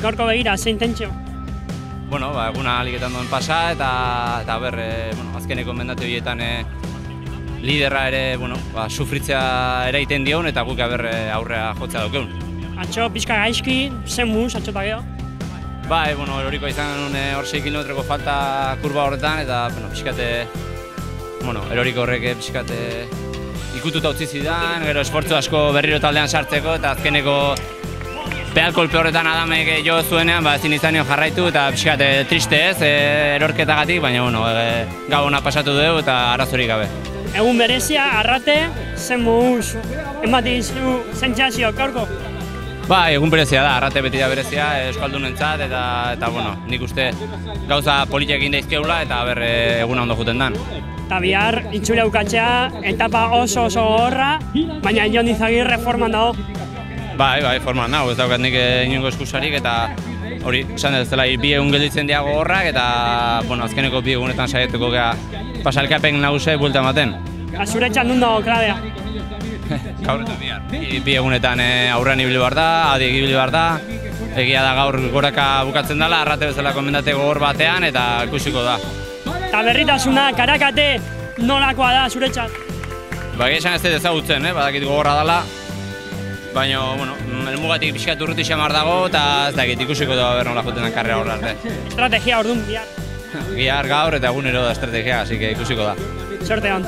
gaurko begira, zein tentsio? Bueno, eguna aliketan duen pasa, eta azkeneko mendate horietan liderra ere, sufritzea ere iten dion, eta guk aurrea jotzea daukeun. Atxo, pixka gaizki, zen muz, atxota gero? Bai, eroriko izan genuen hor 6 kilometroko falta kurba horretan, eta pixkate, eroriko horrek pixkate ikututa utzi zidan, gero esfortzu asko berriro taldean sartzeko, eta azkeneko pealkolpe horretan Adamek jo zuenean, ezin izan nion jarraitu, eta pixkate triste ez, erorketagatik, baina gau ona pasatu dugu eta arazorik gabe. Egun berezia, Arrate, zen muz, emati izu zentzazio gaurko? Bai, egun berezia da, Arrate beti da berezia, euskaldunentzat, eta nik uste gauza politak egin daizkeula, eta eguna ondo juten dan. Eta bihar, itxura ukatzea, etapa oso gogorra, baina Jon Izagirre forman dago. Bai, forman dago, ez daukat nik inongo eskusarik, eta hori, esan ez dela, 2 egun gelditzen dira gogorrak, eta azkeneko 2 egunetan saietuko gara pasalkapen nagusia buelta ematen. Zure txandun dago, klabea? Gaur eta bihar. 2 egunetan aurrean ibili behar da, Adik ibili behar da, egia da gaur goraka bukatzen dela, Arrate bezalako mendate gogor batean, eta ikusiko da. Eta berritasuna, Karakate, nolakoa da zuretzat? Esan ez dut ezagutzen, badakit gogorra dela, baina, helmugatik pixkat urruti xamar dago, eta ez dakit ikusiko da nola joten den karrera horra arte. Estrategia orduan bihar? Bihar gaur eta egunero da estrategia, así que ikusiko da. Suerte on.